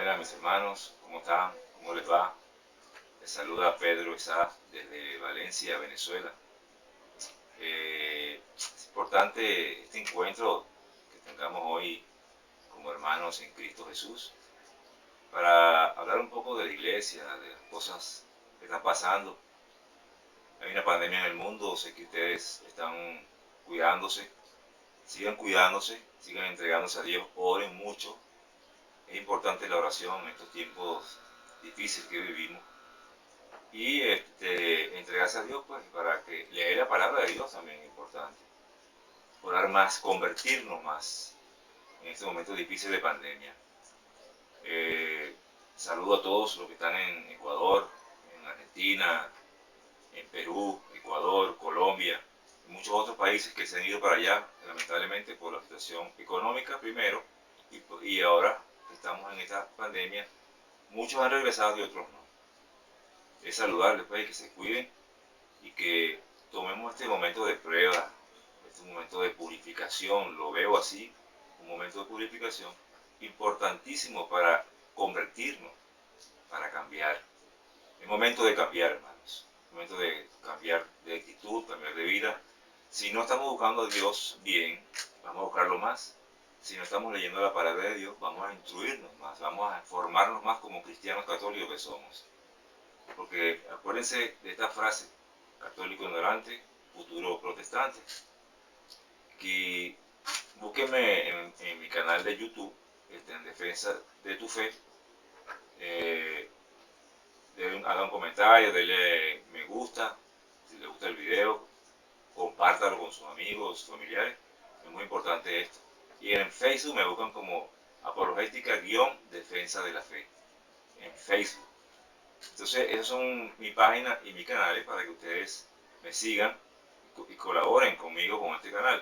Buenas mis hermanos, ¿cómo están? ¿Cómo les va? Les saluda Pedro Isaac desde Valencia, Venezuela. Es importante este encuentro que tengamos hoy como hermanos en Cristo Jesús para hablar un poco de la iglesia, de las cosas que están pasando. Hay una pandemia en el mundo, sé que ustedes están cuidándose, sigan entregándose a Dios, oren mucho. Es importante la oración en estos tiempos difíciles que vivimos y entregarse a Dios pues para que leer la palabra de Dios también es importante. Orar más, convertirnos más en este momento difícil de pandemia. Saludo a todos los que están en Ecuador, en Argentina, en Perú, Ecuador, Colombia, y muchos otros países que se han ido para allá, lamentablemente por la situación económica primero, y ahora que estamos en esta pandemia, muchos han regresado y otros no. Es saludarles pues, que se cuiden y que tomemos este momento de prueba, este momento de purificación, lo veo así, un momento de purificación importantísimo para convertirnos, para cambiar. Es momento de cambiar, hermanos. Es momento de cambiar de actitud, cambiar de vida. Si no estamos buscando a Dios bien, vamos a buscarlo más. Si no estamos leyendo la palabra de Dios, vamos a instruirnos más, vamos a formarnos más como cristianos católicos que somos. Porque acuérdense de esta frase, católico ignorante, futuro protestante, que búsquenme en mi canal de YouTube, en defensa de tu fe, haga un comentario, denle me gusta, si le gusta el video, compártalo con sus amigos, familiares, es muy importante esto. Y en Facebook me buscan como apologética-defensa de la fe, en Facebook. Entonces, esas son mi página y mi canal para que ustedes me sigan y colaboren conmigo con este canal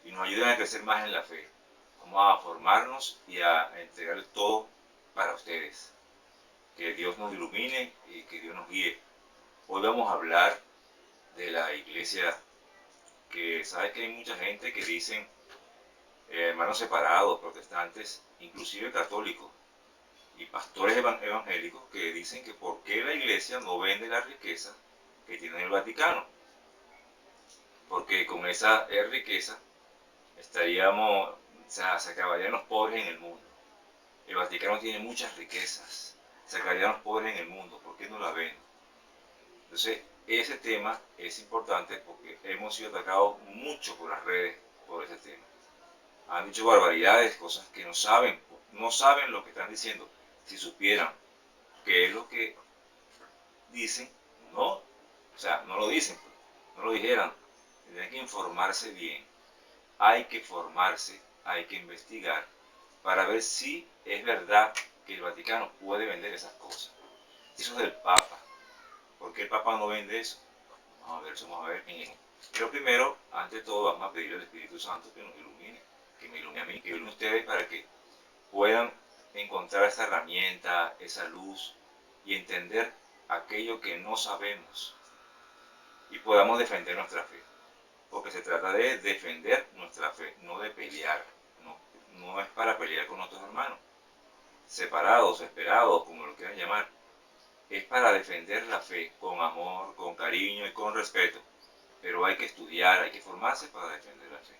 y nos ayuden a crecer más en la fe. Vamos a formarnos y a entregar todo para ustedes. Que Dios nos ilumine y que Dios nos guíe. Hoy vamos a hablar de la iglesia, que sabes que hay mucha gente que dicen, hermanos separados, protestantes, inclusive católicos, y pastores evangélicos que dicen que por qué la iglesia no vende la riqueza que tiene el Vaticano, porque con esa riqueza estaríamos, o sea, se acabarían los pobres en el mundo. El Vaticano tiene muchas riquezas, se acabarían los pobres en el mundo, ¿por qué no la venden? Entonces, ese tema es importante porque hemos sido atacados mucho por las redes por ese tema. Han dicho barbaridades, cosas que no saben lo que están diciendo. Si supieran qué es lo que dicen, o sea, no lo dicen, no lo dijeran. Tendrían que informarse bien. Hay que formarse, hay que investigar para ver si es verdad que el Vaticano puede vender esas cosas. Eso es del Papa. ¿Por qué el Papa no vende eso? Vamos a ver. Pero primero, ante todo, vamos a pedirle al Espíritu Santo que nos ilumine, que me ilumine a mí, que ilumine a ustedes para que puedan encontrar esta herramienta, esa luz y entender aquello que no sabemos y podamos defender nuestra fe. Porque se trata de defender nuestra fe, no de pelear. No es para pelear con nuestros hermanos, separados, esperados, como lo quieran llamar. Es para defender la fe con amor, con cariño y con respeto. Pero hay que estudiar, hay que formarse para defender la fe.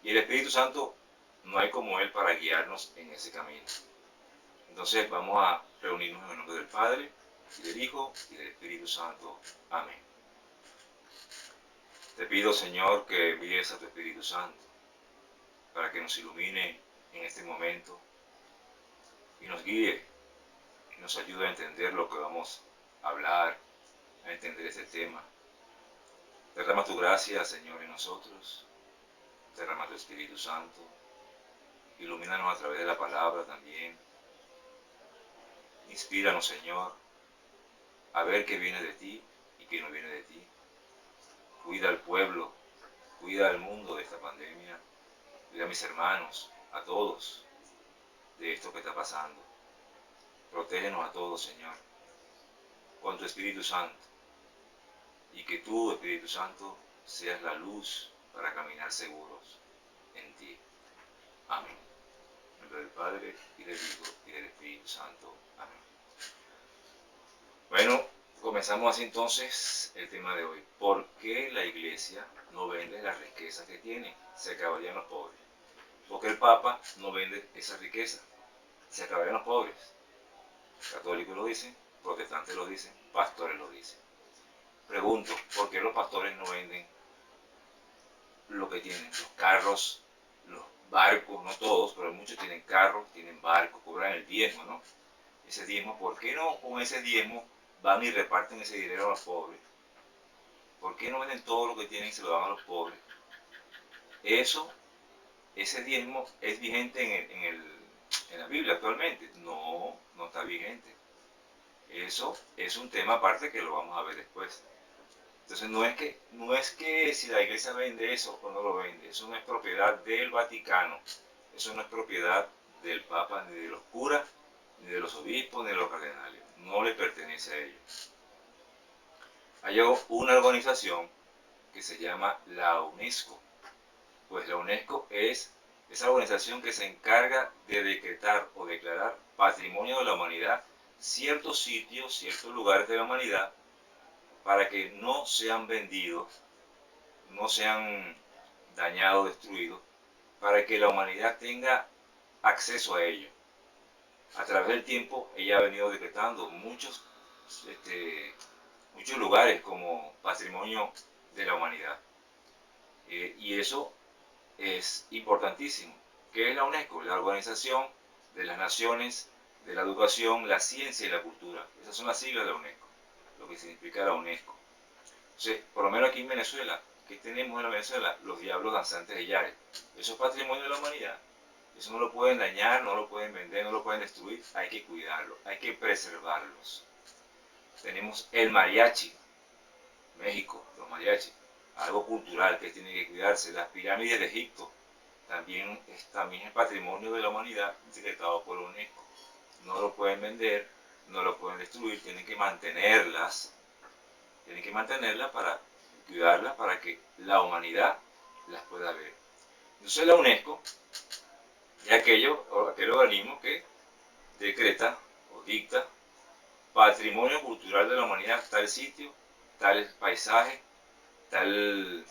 Y el Espíritu Santo no hay como Él para guiarnos en ese camino. Entonces vamos a reunirnos en el nombre del Padre, y del Hijo, y del Espíritu Santo. Amén. Te pido, Señor, que envíes a tu Espíritu Santo para que nos ilumine en este momento y nos guíe y nos ayude a entender lo que vamos a hablar, a entender este tema. Derrama tu gracia, Señor, en nosotros. Derrama tu Espíritu Santo. Ilumínanos a través de la palabra también. Inspíranos, Señor, a ver qué viene de ti y qué no viene de ti. Cuida al pueblo, cuida al mundo de esta pandemia. Cuida a mis hermanos, a todos, de esto que está pasando. Protégenos a todos, Señor, con tu Espíritu Santo. Y que tú, Espíritu Santo, seas la luz para caminar seguros en ti. Amén. nombre del Padre, y del Hijo, y del Espíritu Santo. Amén. Bueno, comenzamos así entonces el tema de hoy. ¿Por qué la iglesia no vende la riqueza que tiene? Se acabarían los pobres. ¿Por qué el Papa no vende esa riqueza? Se acabarían los pobres. Católicos lo dicen, protestantes lo dicen, pastores lo dicen. Pregunto, ¿por qué los pastores no venden lo que tienen? Los carros, los barcos, no todos, pero muchos tienen carros, tienen barcos, cobran el diezmo, ¿no? Ese diezmo, ¿por qué no con ese diezmo van y reparten ese dinero a los pobres? ¿Por qué no venden todo lo que tienen y se lo dan a los pobres? Eso, ese diezmo es vigente en la Biblia actualmente. No, no está vigente. Eso es un tema aparte que lo vamos a ver después. Entonces no es que si la iglesia vende eso o no lo vende, eso no es propiedad del Vaticano, eso no es propiedad del Papa, ni de los curas, ni de los obispos, ni de los cardenales, no le pertenece a ellos. Hay una organización que se llama la UNESCO, pues la UNESCO es esa organización que se encarga de decretar o declarar patrimonio de la humanidad ciertos sitios, ciertos lugares de la humanidad, para que no sean vendidos, no sean dañados, destruidos, para que la humanidad tenga acceso a ello. A través del tiempo ella ha venido decretando muchos lugares como patrimonio de la humanidad. Y eso es importantísimo. ¿Qué es la UNESCO? La Organización de las Naciones de la Educación, la Ciencia y la Cultura. Esas son las siglas de la UNESCO, lo que significa la UNESCO. Entonces, por lo menos aquí en Venezuela, ¿qué tenemos en Venezuela? Los diablos danzantes de Yare. Eso es patrimonio de la humanidad. Eso no lo pueden dañar, no lo pueden vender, no lo pueden destruir. Hay que cuidarlo, hay que preservarlos. Tenemos el mariachi, México, los mariachis, algo cultural que tiene que cuidarse. Las pirámides de Egipto también es patrimonio de la humanidad decretado por la UNESCO. No lo pueden vender, no lo pueden destruir, tienen que mantenerlas para cuidarlas, para que la humanidad las pueda ver. Entonces la UNESCO es aquel organismo que decreta o dicta patrimonio cultural de la humanidad, tal sitio, tal paisaje, tal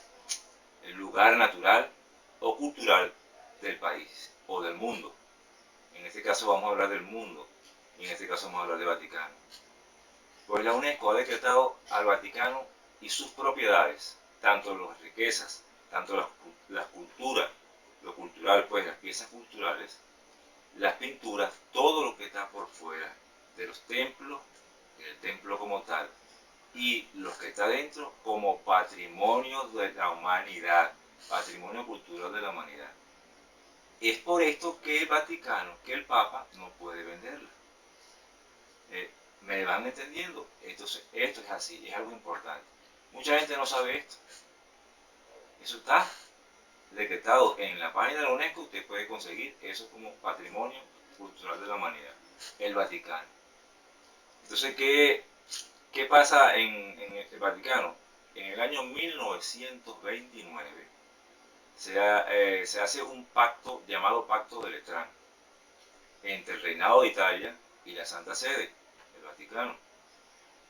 lugar natural o cultural del país o del mundo. En este caso vamos a hablar del mundo y en este caso vamos a hablar del Vaticano. Pues la UNESCO ha decretado al Vaticano y sus propiedades, tanto las riquezas, tanto las culturas, lo cultural, pues las piezas culturales, las pinturas, todo lo que está por fuera de los templos, del templo como tal, y lo que está dentro como patrimonio de la humanidad, patrimonio cultural de la humanidad. Es por esto que el Vaticano, que el Papa, no puede venderla. ¿Me van entendiendo? Entonces, esto es así, es algo importante. Mucha gente no sabe esto. Eso está decretado en la página de la UNESCO. Usted puede conseguir eso como patrimonio cultural de la humanidad, el Vaticano. Entonces, ¿qué pasa en el Vaticano? En el año 1929 se hace un pacto llamado Pacto de Letrán entre el Reinado de Italia y la Santa Sede, el Vaticano.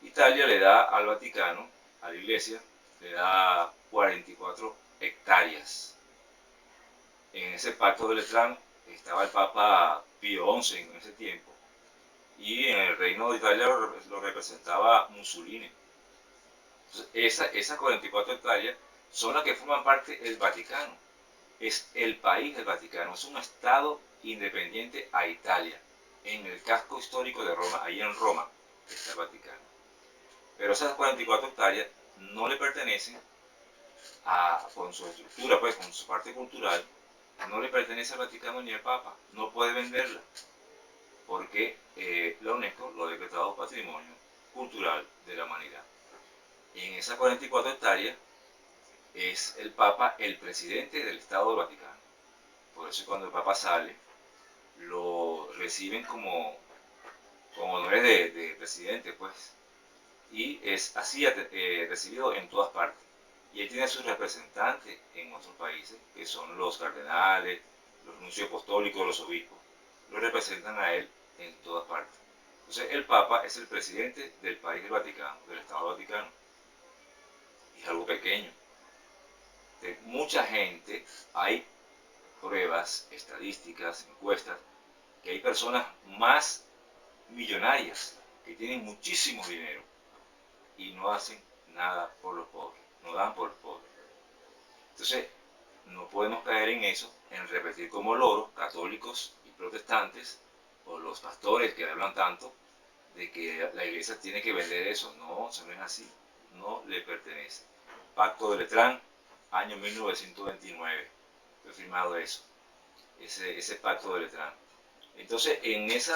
Italia le da al Vaticano, a la Iglesia, le da 44 hectáreas. En ese pacto de Letrán estaba el Papa Pío XI en ese tiempo, y en el Reino de Italia lo representaba Mussolini. Entonces, esas 44 hectáreas son las que forman parte del Vaticano. Es el país del Vaticano, es un estado independiente a Italia, en el casco histórico de Roma, ahí en Roma está el Vaticano. Pero esas 44 hectáreas no le pertenecen con su estructura, pues con su parte cultural, no le pertenece al Vaticano ni al Papa, no puede venderla, porque la UNESCO lo ha decretado patrimonio cultural de la humanidad. Y en esas 44 hectáreas es el Papa el presidente del Estado del Vaticano. Por eso cuando el Papa sale, lo reciben como honores de presidente, pues. Y es así recibido en todas partes. Y él tiene sus representantes en otros países, que son los cardenales, los nuncios apostólicos, los obispos. lo representan a él en todas partes. Entonces el Papa es el presidente del país del Vaticano, del Estado Vaticano. Es algo pequeño. De mucha gente, hay pruebas, estadísticas, encuestas, que hay personas más millonarias que tienen muchísimo dinero y no hacen nada por los pobres, no dan por los pobres. Entonces, no podemos caer en eso, en repetir como loros, católicos y protestantes, o los pastores que hablan tanto, de que la iglesia tiene que vender eso. No, eso no es así, no le pertenece. Pacto de Letrán, año 1929, fue firmado eso, ese pacto de Letrán. Entonces, en ese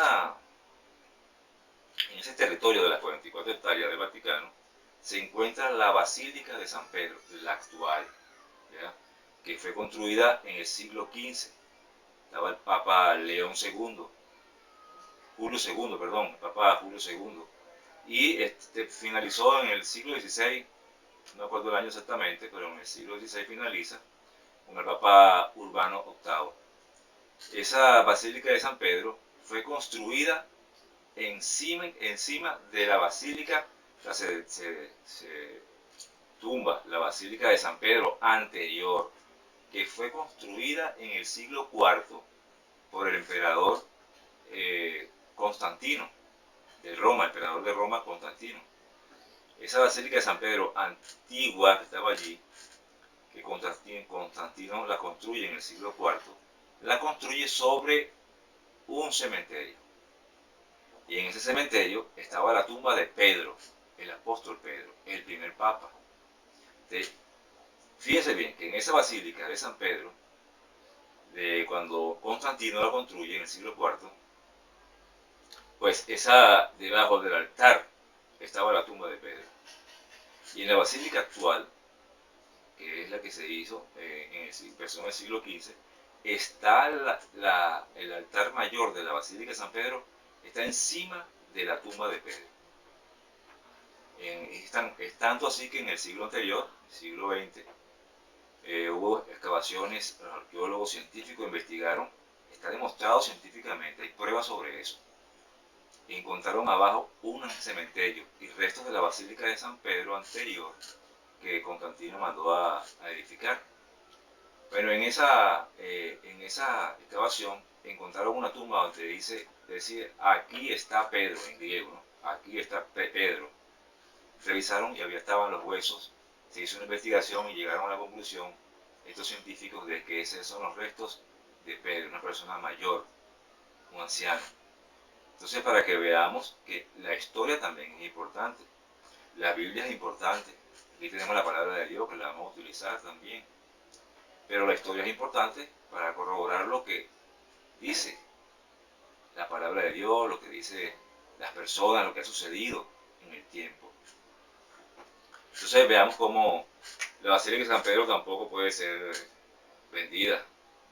territorio de las 44 hectáreas del Vaticano, se encuentra la Basílica de San Pedro, la actual, ¿ya? Que fue construida en el siglo XV. Estaba el Papa León II, Julio II, perdón, el Papa Julio II. Y finalizó en el siglo XVI, no me acuerdo el año exactamente, pero en el siglo XVI finaliza con el Papa Urbano VIII. Esa Basílica de San Pedro fue construida encima de la Basílica, o sea, se tumba la Basílica de San Pedro anterior, que fue construida en el siglo IV por el emperador Constantino de Roma, emperador de Roma Constantino. Esa Basílica de San Pedro antigua que estaba allí, que Constantino la construye en el siglo IV, la construye sobre un cementerio. Y en ese cementerio estaba la tumba de Pedro, el apóstol Pedro, el primer papa. Fíjense bien que en esa basílica de San Pedro, cuando Constantino la construye en el siglo IV, pues debajo del altar estaba la tumba de Pedro. Y en la basílica actual, que es la que se hizo empezó en el siglo XV, está el altar mayor de la Basílica de San Pedro, está encima de la tumba de Pedro. Es tanto así que en el siglo anterior, siglo XX, hubo excavaciones, los arqueólogos científicos investigaron, está demostrado científicamente, hay pruebas sobre eso. Encontraron abajo un cementerio y restos de la Basílica de San Pedro anterior que Constantino mandó a edificar. Pero en esa excavación encontraron una tumba donde decía aquí está Pedro, en griego, ¿no? Aquí está Pedro. Revisaron y había estaban los huesos, se hizo una investigación y llegaron a la conclusión, estos científicos, de que esos son los restos de Pedro, una persona mayor, un anciano. Entonces, para que veamos que la historia también es importante, la Biblia es importante, aquí tenemos la palabra de Dios que la vamos a utilizar también, pero la historia es importante para corroborar lo que dice la palabra de Dios, lo que dice las personas, lo que ha sucedido en el tiempo. Entonces veamos cómo la Basílica de San Pedro tampoco puede ser vendida,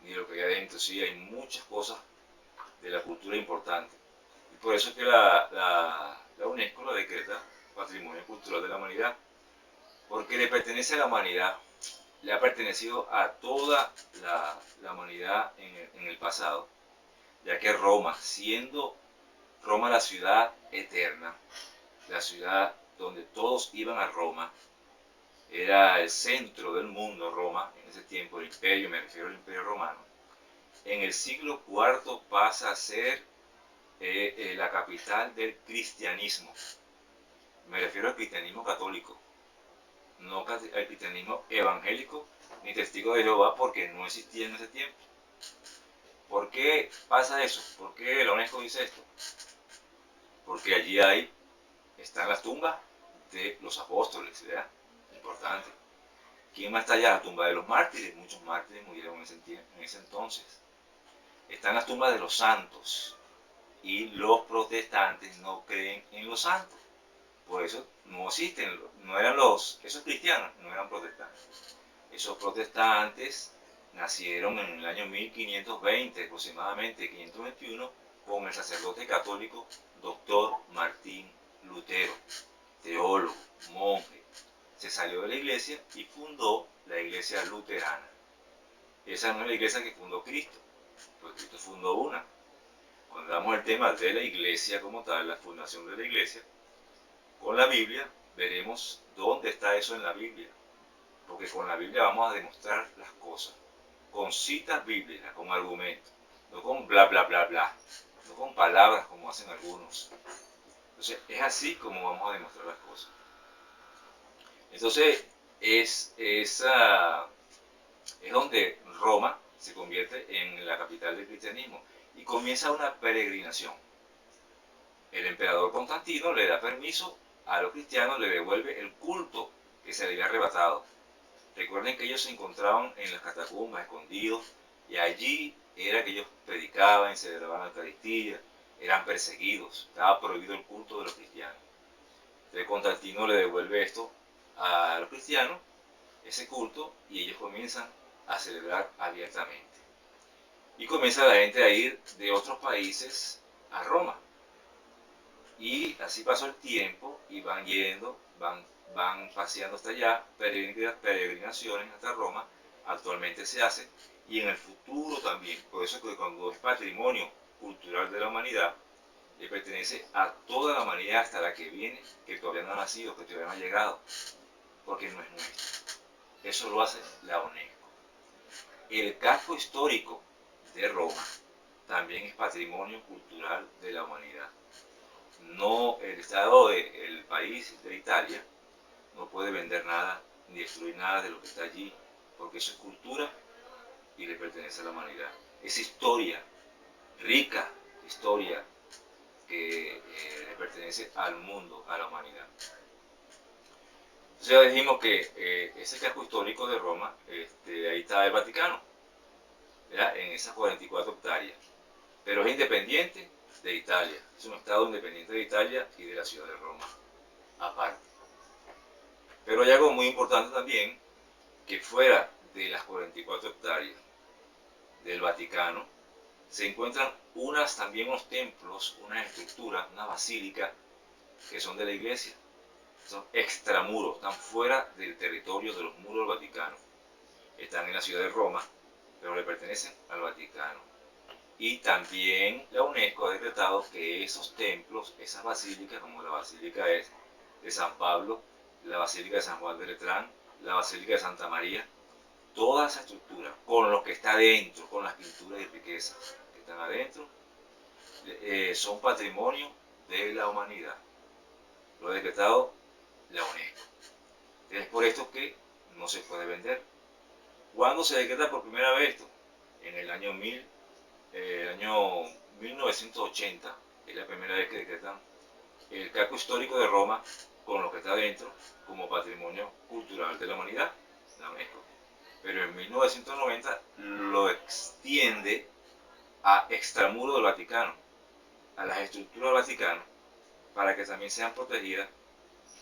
ni lo que hay adentro. Sí, hay muchas cosas de la cultura importantes. Y por eso es que la UNESCO la decreta Patrimonio Cultural de la Humanidad, porque le pertenece a la humanidad, le ha pertenecido a toda la humanidad en el pasado, ya que Roma, siendo Roma la ciudad eterna, la ciudad donde todos iban a Roma, era el centro del mundo Roma, en ese tiempo el imperio, me refiero al imperio romano, en el siglo IV pasa a ser la capital del cristianismo. Me refiero al cristianismo católico, no al cristianismo evangélico ni testigo de Jehová, porque no existía en ese tiempo. ¿Por qué pasa eso? ¿Por qué la UNESCO dice esto? Porque allí están las tumbas de los apóstoles, ¿verdad? Importante. ¿Quién más está allá? La tumba de los mártires. Muchos mártires murieron en ese entonces. Están las tumbas de los santos. Y los protestantes no creen en los santos. Por eso no existen, no eran esos cristianos no eran protestantes. Esos protestantes nacieron en el año 1520, aproximadamente 521, con el sacerdote católico Doctor Martín Lutero, teólogo, monje. Se salió de la iglesia y fundó la iglesia luterana. Esa no es la iglesia que fundó Cristo, pues Cristo fundó una. cuando damos el tema de la iglesia como tal, la fundación de la iglesia, con la Biblia veremos dónde está eso en la Biblia. Porque con la Biblia vamos a demostrar las cosas, con citas bíblicas, con argumentos, no con bla bla bla bla, no con palabras como hacen algunos. Entonces es así como vamos a demostrar las cosas. Entonces es donde Roma se convierte en la capital del cristianismo y comienza una peregrinación. El emperador Constantino le da permiso a los cristianos, le devuelve el culto que se le había arrebatado. Recuerden que ellos se encontraban en las catacumbas, escondidos, y allí era que ellos predicaban, celebraban la Eucaristía, eran perseguidos, estaba prohibido el culto de los cristianos. Entonces Constantino le devuelve esto a los cristianos, ese culto, y ellos comienzan a celebrar abiertamente. Y comienza la gente a ir de otros países a Roma. Y así pasó el tiempo y van yendo, van paseando hasta allá, peregrinaciones hasta Roma, actualmente se hace, y en el futuro también. Por eso es que cuando es patrimonio cultural de la humanidad, le pertenece a toda la humanidad hasta la que viene, que todavía no ha nacido, que todavía no ha llegado, porque no es nuestro. Eso lo hace la UNESCO. El casco histórico de Roma también es patrimonio cultural de la humanidad. No, el Estado del país de Italia no puede vender nada ni destruir nada de lo que está allí, porque eso es cultura y le pertenece a la humanidad. Es historia, rica historia que le pertenece al mundo, a la humanidad. Entonces ya dijimos que ese casco histórico de Roma, ahí está el Vaticano, ¿verdad? En esas 44 hectáreas, pero es independiente de Italia, es un estado independiente de Italia y de la ciudad de Roma, aparte. Pero hay algo muy importante también, que fuera de las 44 hectáreas del Vaticano, se encuentran también unos templos, unas estructuras, una basílica, que son de la iglesia. Son extramuros, están fuera del territorio de los muros del Vaticano. Están en la ciudad de Roma, pero le pertenecen al Vaticano. Y también la UNESCO ha decretado que esos templos, esas basílicas, como la Basílica de San Pablo, la Basílica de San Juan de Letrán, la Basílica de Santa María, toda esa estructura, con lo que está adentro, con las pinturas y riquezas que están adentro, son patrimonio de la humanidad. Lo ha decretado la UNESCO. Es por esto que no se puede vender. ¿Cuándo se decreta por primera vez esto? En el año 1980, es la primera vez que decretan el casco histórico de Roma con lo que está dentro como patrimonio cultural de la humanidad, la UNESCO. Pero en 1990 lo extiende a extramuros del Vaticano, a las estructuras del Vaticano, para que también sean protegidas,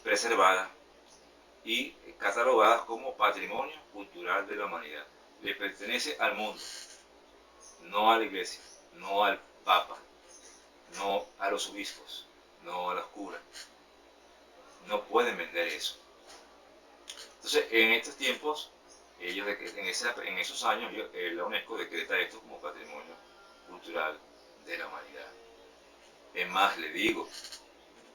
preservadas y catalogadas como patrimonio cultural de la humanidad. Le pertenece al mundo, no a la iglesia, no al papa, no a los obispos, no a los curas. No pueden vender eso. Entonces, en estos tiempos, en esos años, la UNESCO decreta esto como patrimonio cultural de la humanidad. Es más, le digo,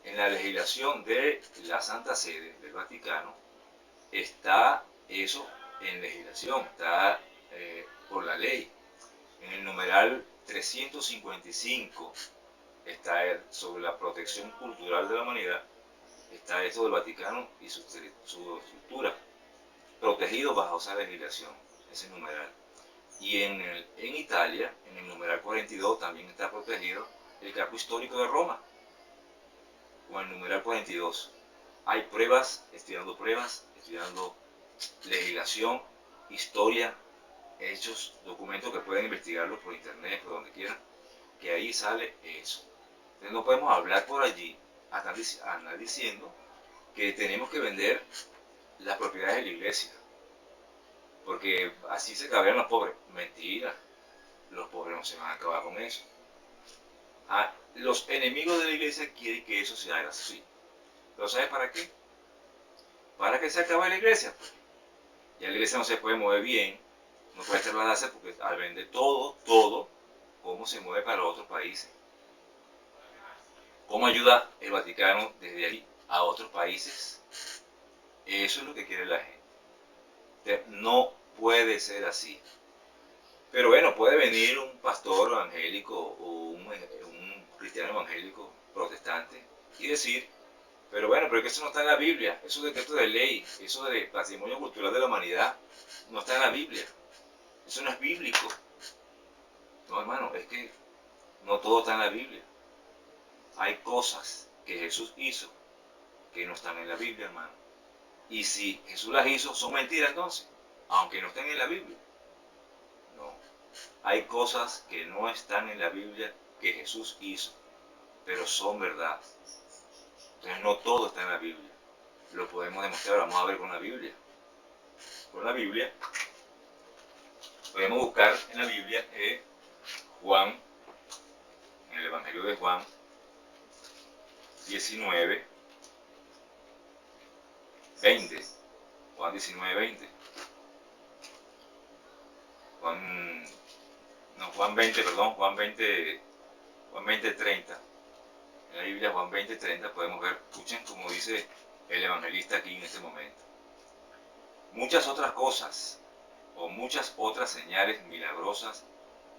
en la legislación de la Santa Sede del Vaticano está eso en legislación, está por la ley. En el numeral 355 está sobre la protección cultural de la humanidad, está esto del Vaticano y su estructura, protegido bajo esa legislación, ese numeral. Y en Italia, en el numeral 42, también está protegido el casco histórico de Roma, con el numeral 42. Hay pruebas, estoy dando legislación, historia, hechos, documentos que pueden investigarlos por internet, por donde quieran, que ahí sale eso. Entonces no podemos hablar por allí, andar diciendo que tenemos que vender las propiedades de la iglesia, porque así se acabarían los pobres. Mentira, los pobres no se van a acabar con eso. Los enemigos de la iglesia quieren que eso se haga así. ¿Pero sabes para qué? Para que se acabe la iglesia. Ya la iglesia no se puede mover bien, no puede trasladarse porque al vender todo, ¿cómo se mueve para los otros países? ¿Cómo ayuda el Vaticano desde ahí a otros países? Eso es lo que quiere la gente. No puede ser así. Pero bueno, puede venir un pastor evangélico o un cristiano evangélico protestante y decir, pero bueno, pero es que eso no está en la Biblia, esos decretos de ley, eso de patrimonio cultural de la humanidad, no está en la Biblia, eso no es bíblico. No, hermano, es que no todo está en la Biblia. Hay cosas que Jesús hizo que no están en la Biblia, hermano. Y si Jesús las hizo, son mentiras entonces, aunque no estén en la Biblia. No. Hay cosas que no están en la Biblia que Jesús hizo, pero son verdad. Entonces no todo está en la Biblia. Lo podemos demostrar, vamos a ver con la Biblia. Con la Biblia, podemos buscar en la Biblia Juan, en el Evangelio de Juan 19, 20. Juan 19, 20. Juan 20, perdón, Juan 20, 30. En la Biblia, Juan 20, 30, podemos ver, escuchen como dice el evangelista aquí en este momento. Muchas otras cosas o muchas otras señales milagrosas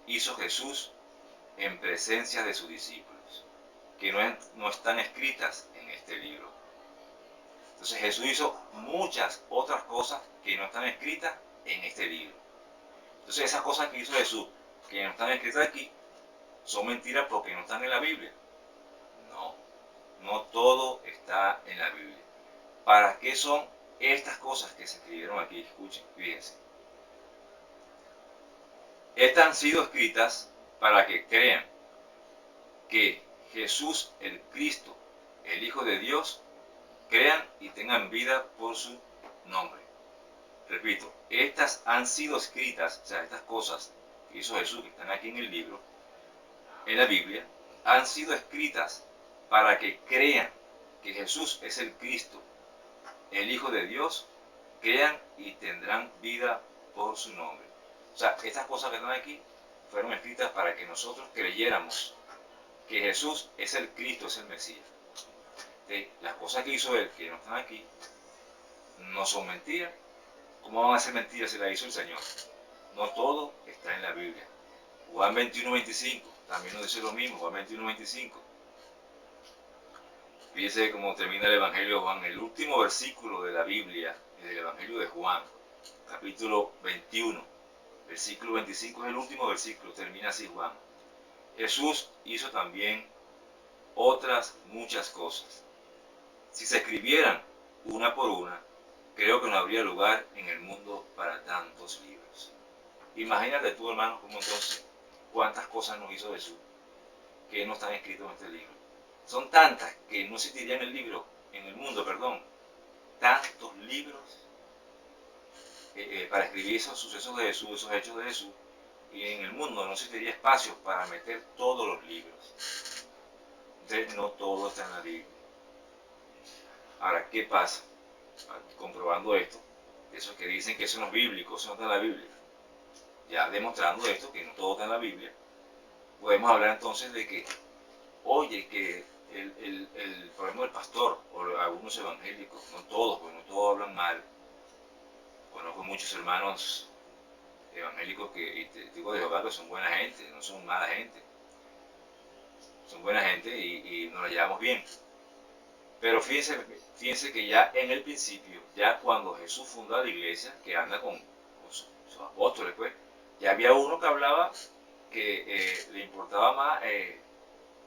hizo Jesús en presencia de sus discípulos, que no están escritas en este libro. Entonces Jesús hizo muchas otras cosas que no están escritas en este libro. Entonces esas cosas que hizo Jesús, que no están escritas aquí, son mentiras porque no están en la Biblia. No, no todo está en la Biblia. ¿Para qué son estas cosas que se escribieron aquí? Escuchen, fíjense. Estas han sido escritas para que crean que Jesús el Cristo, el Hijo de Dios, crean y tengan vida por su nombre. Repito, estas han sido escritas, o sea, estas cosas que hizo Jesús, que están aquí en el libro, en la Biblia, han sido escritas para que crean que Jesús es el Cristo, el Hijo de Dios, crean y tendrán vida por su nombre. O sea, estas cosas que están aquí fueron escritas para que nosotros creyéramos que Jesús es el Cristo, es el Mesías. Las cosas que hizo Él, que no están aquí, no son mentiras. ¿Cómo van a ser mentiras si las hizo el Señor? No todo está en la Biblia. Juan 21, 25, también nos dice lo mismo, Juan 21, 25. Fíjense cómo termina el Evangelio de Juan, el último versículo de la Biblia, del Evangelio de Juan, capítulo 21, versículo 25 es el último versículo, termina así Juan. Jesús hizo también otras muchas cosas. Si se escribieran una por una, creo que no habría lugar en el mundo para tantos libros. Imagínate tú, hermano, como entonces, cuántas cosas nos hizo Jesús que no están escritas en este libro. Son tantas que no existirían en el mundo, tantos libros para escribir esos sucesos de Jesús, esos hechos de Jesús, y en el mundo no existiría espacio para meter todos los libros. Entonces no todo está en la Biblia. Ahora, ¿qué pasa? Comprobando esto, esos que dicen que eso no es bíblico, eso no está en la Biblia, ya demostrando esto, que no todo está en la Biblia, podemos hablar entonces de que, oye, que por ejemplo, el pastor o algunos evangélicos, no todos, porque no todos hablan mal. Conozco muchos hermanos evangélicos y testigos de Jehová que son buena gente, no son mala gente. Son buena gente y nos la llevamos bien. Pero fíjense que ya en el principio, ya cuando Jesús funda la iglesia, que anda con sus apóstoles, pues, ya había uno que hablaba que le importaba más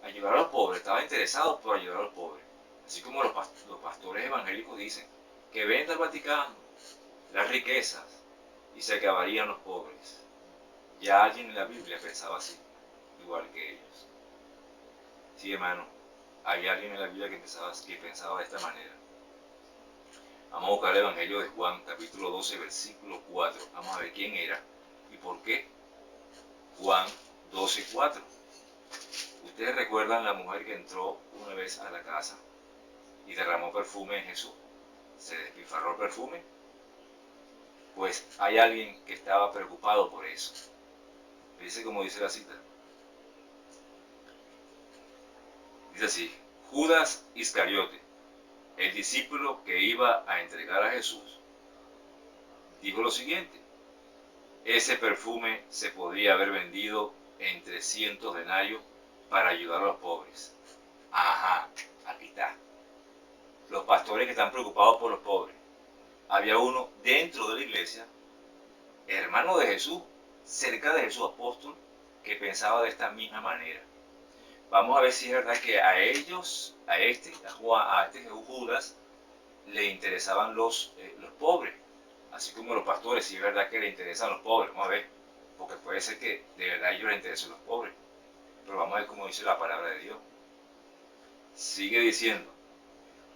ayudar a los pobres, estaba interesado por ayudar a los pobres. Así como los pastores evangélicos dicen, que venda el Vaticano las riquezas y se acabarían los pobres. Ya alguien en la Biblia pensaba así, igual que ellos. Sí, hermano, hay alguien en la Biblia que pensaba de esta manera. Vamos a buscar el Evangelio de Juan, capítulo 12, versículo 4. Vamos a ver quién era y por qué. Juan 12, 4. Ustedes recuerdan la mujer que entró una vez a la casa y derramó perfume en Jesús. Se despilfarró el perfume. Pues hay alguien que estaba preocupado por eso. Dice como dice la cita. Dice así, Judas Iscariote, el discípulo que iba a entregar a Jesús, dijo lo siguiente: ese perfume se podría haber vendido en 300 denarios para ayudar a los pobres. Ajá, aquí está. Los pastores que están preocupados por los pobres. Había uno dentro de la iglesia, hermano de Jesús, cerca de Jesús, apóstol, que pensaba de esta misma manera. Vamos a ver si es verdad que a ellos, a este Judas, le interesaban los pobres, así como los pastores, si es verdad que le interesan los pobres. Vamos a ver, porque puede ser que de verdad a ellos les interesen los pobres, pero vamos a ver cómo dice la palabra de Dios. Sigue diciendo: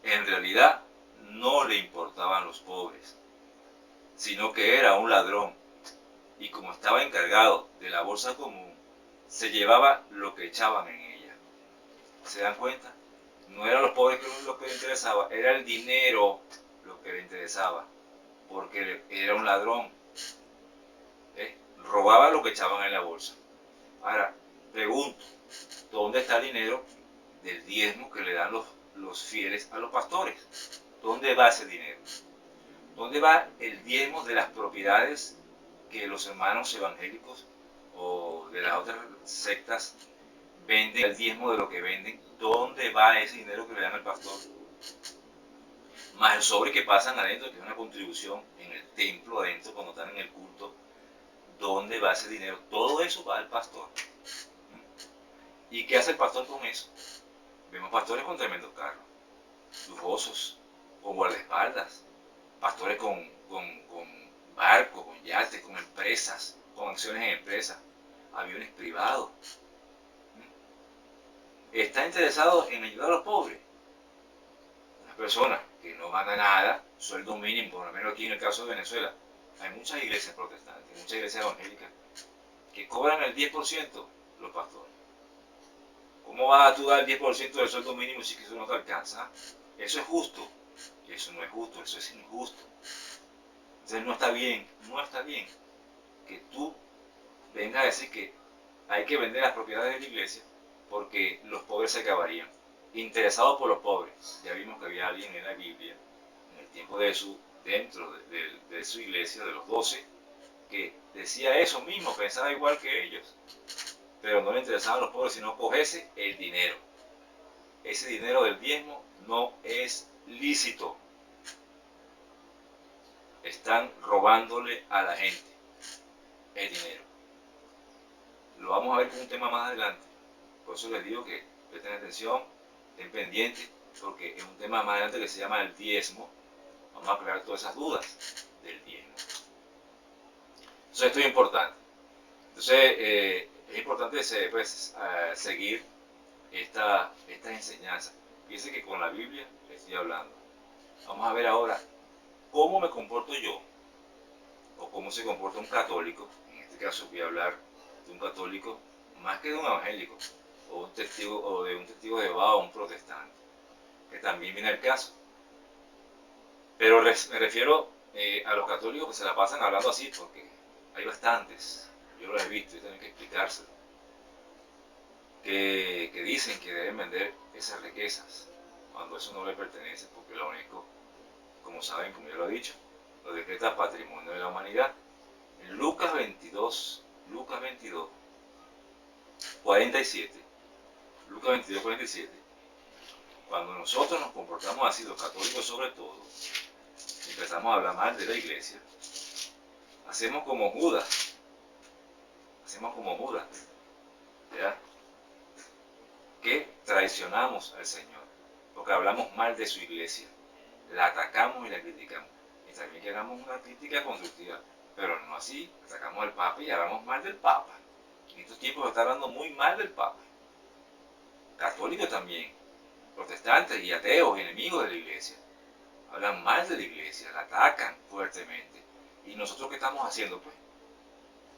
en realidad no le importaban los pobres, sino que era un ladrón, y como estaba encargado de la bolsa común, se llevaba lo que echaban en ella. ¿Se dan cuenta? No eran los pobres lo que le interesaba, era el dinero lo que le interesaba, porque era un ladrón. Robaba lo que echaban en la bolsa. Ahora, pregunto, ¿dónde está el dinero del diezmo que le dan los fieles a los pastores? ¿Dónde va ese dinero? ¿Dónde va el diezmo de las propiedades que los hermanos evangélicos o de las otras sectas venden, el diezmo de lo que venden? ¿Dónde va ese dinero que le dan al pastor? Más el sobre que pasan adentro, que es una contribución en el templo adentro cuando están en el culto. ¿Dónde va ese dinero? Todo eso va al pastor. ¿Y qué hace el pastor con eso? Vemos pastores con tremendos carros, lujosos, con guardaespaldas, pastores con barcos, con yates, con empresas, con acciones en empresas, aviones privados. ¿Está interesado en ayudar a los pobres? Una persona que no gana nada, sueldo mínimo, por lo menos aquí en el caso de Venezuela, hay muchas iglesias protestantes, muchas iglesias evangélicas que cobran el 10% los pastores. ¿Cómo vas a tú dar el 10% del sueldo mínimo si eso no te alcanza? ¿Eso es justo? Eso no es justo, eso es injusto. Entonces no está bien que tú vengas a decir que hay que vender las propiedades de la iglesia porque los pobres se acabarían. Interesados por los pobres. Ya vimos que había alguien en la Biblia, en el tiempo de Jesús, dentro de su iglesia, de los 12, que decía eso mismo, pensaba igual que ellos. Pero no le interesaban los pobres, sino cogerse el dinero. Ese dinero del diezmo no es lícito. Están robándole a la gente el dinero. Lo vamos a ver como un tema más adelante. Por eso les digo que presten atención, estén pendientes, porque es un tema más adelante que se llama el diezmo. Vamos a aclarar todas esas dudas del diezmo. Entonces esto es importante. Entonces es importante seguir estas enseñanzas. Fíjense que con la Biblia estoy hablando. Vamos a ver ahora cómo me comporto yo, o cómo se comporta un católico. En este caso voy a hablar de un católico más que de un evangélico, o de un testigo de Jehová o un protestante, que también viene el caso. Pero me refiero a los católicos que se la pasan hablando así, porque hay bastantes, yo los he visto y tienen que explicárselo, que dicen que deben vender esas riquezas, cuando eso no les pertenece, porque la UNESCO, como saben, como ya lo he dicho, lo decreta Patrimonio de la Humanidad. En Lucas 22, 47, Lucas 22, 47, cuando nosotros nos comportamos así, los católicos sobre todo, empezamos a hablar mal de la iglesia, hacemos como Judas, ¿ya? Que traicionamos al Señor, porque hablamos mal de su iglesia, la atacamos y la criticamos. Y también que hagamos una crítica constructiva, pero no así, atacamos al Papa y hablamos mal del Papa. En estos tiempos se está hablando muy mal del Papa. Católicos también, protestantes y ateos, enemigos de la iglesia, hablan mal de la iglesia, la atacan fuertemente. ¿Y nosotros qué estamos haciendo, pues?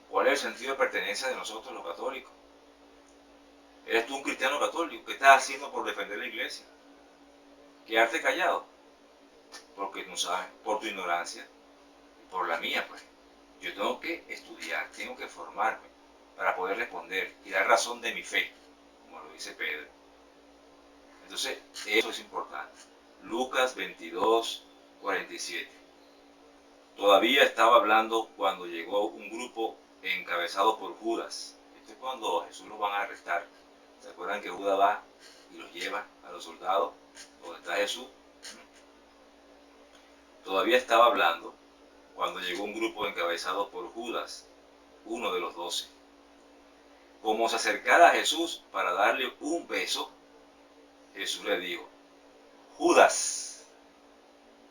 ¿Cuál es el sentido de pertenencia de nosotros los católicos? ¿Eres tú un cristiano católico? ¿Qué estás haciendo por defender la iglesia? ¿Quedarte callado? Porque no sabes, por tu ignorancia, y por la mía, pues. Yo tengo que estudiar, tengo que formarme para poder responder y dar razón de mi fe, como lo dice Pedro. Entonces, eso es importante. Lucas 22, 47. Todavía estaba hablando cuando llegó un grupo encabezado por Judas. Esto es cuando a Jesús lo van a arrestar. ¿Se acuerdan que Judas va y los lleva a los soldados donde está Jesús? Todavía estaba hablando cuando llegó un grupo encabezado por Judas, uno de los 12. Como se acercara a Jesús para darle un beso, Jesús le dijo: Judas,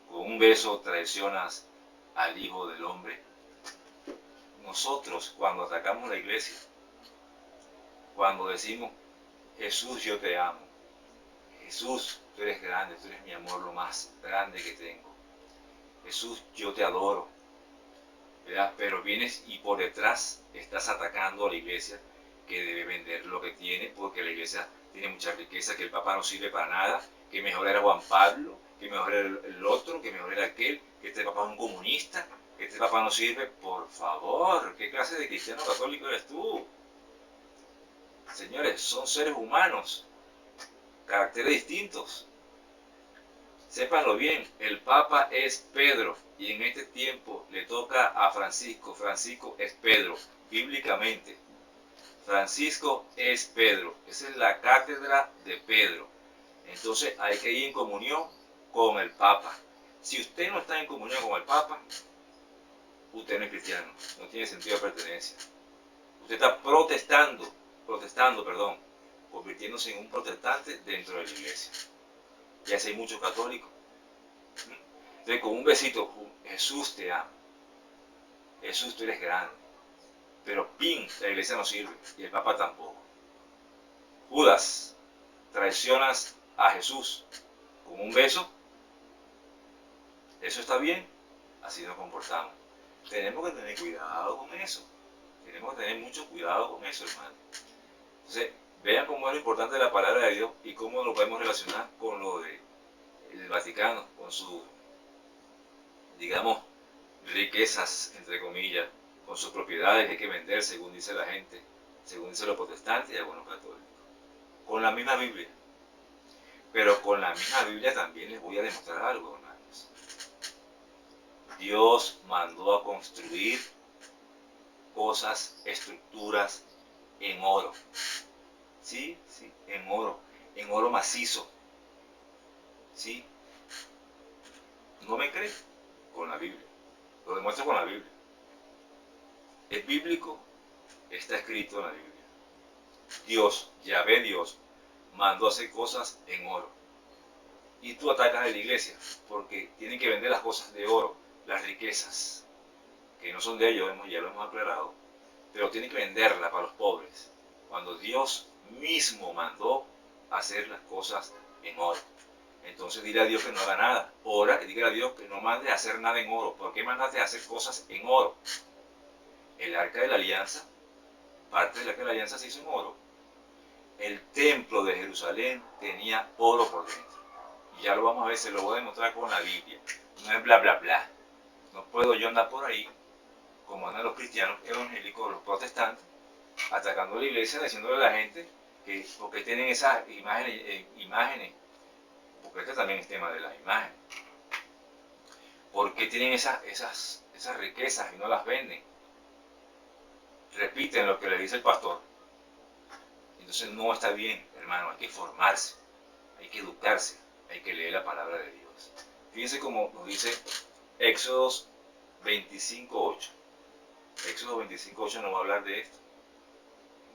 con un beso traicionas al Hijo del Hombre. Nosotros, cuando atacamos la iglesia, cuando decimos: Jesús, yo te amo, Jesús, tú eres grande, tú eres mi amor, lo más grande que tengo, Jesús, yo te adoro, ¿verdad? Pero vienes y por detrás estás atacando a la iglesia, que debe vender lo que tiene, porque la iglesia tiene mucha riqueza, que el Papa no sirve para nada, que mejor era Juan Pablo, que mejor era el otro, que mejor era aquel, que este Papa es un comunista, que este Papa no sirve. Por favor, ¿qué clase de cristiano católico eres tú? Señores, son seres humanos, caracteres distintos. Sépanlo bien, el Papa es Pedro y en este tiempo le toca a Francisco. Francisco es Pedro, bíblicamente. Francisco es Pedro, esa es la cátedra de Pedro. Entonces hay que ir en comunión con el Papa. Si usted no está en comunión con el Papa, usted no es cristiano, no tiene sentido de pertenencia. Usted está protestando, convirtiéndose en un protestante dentro de la iglesia. Ya sé, hay muchos católicos. Entonces, con un besito: Jesús te ama, Jesús, tú eres grande. Pero la iglesia no sirve y el Papa tampoco. Judas, traicionas a Jesús con un beso. ¿Eso está bien? Así nos comportamos. Tenemos que tener cuidado con eso. Tenemos que tener mucho cuidado con eso, hermano. Entonces, vean cómo es lo importante de la palabra de Dios y cómo lo podemos relacionar con lo del Vaticano, con sus, digamos, riquezas, entre comillas, con sus propiedades que hay que vender, según dice la gente, según dicen los protestantes y algunos católicos. Con la misma Biblia. Pero con la misma Biblia también les voy a demostrar algo, hermanos. Dios mandó a construir cosas, estructuras en oro. Sí, en oro macizo. ¿Sí? ¿No me cree? Con la Biblia. Lo demuestro con la Biblia. Es bíblico, está escrito en la Biblia. Dios, Yahvé Dios, mandó a hacer cosas en oro. Y tú atacas a la iglesia porque tienen que vender las cosas de oro, las riquezas, que no son de ellos, ya lo hemos aclarado, pero tienen que venderlas para los pobres, cuando Dios mismo mandó hacer las cosas en oro. Entonces dile a Dios que no haga nada. Ora y dígale a Dios que no mande a hacer nada en oro. ¿Por qué mandaste a hacer cosas en oro? El arca de la alianza, parte del arca de la alianza se hizo en oro. El templo de Jerusalén tenía oro por dentro. Y ya lo vamos a ver, se lo voy a demostrar con la Biblia. No es bla bla bla. No puedo yo andar por ahí, como andan los cristianos evangélicos, los protestantes, atacando a la iglesia, diciéndole a la gente que porque tienen esas imágenes, porque este también es tema de las imágenes, porque tienen esas riquezas y no las venden. Repiten lo que le dice el pastor. Entonces no está bien, hermano, hay que formarse, hay que educarse, hay que leer la palabra de Dios. Fíjense cómo nos dice Éxodo 25:8. Éxodo 25:8 nos va a hablar de esto.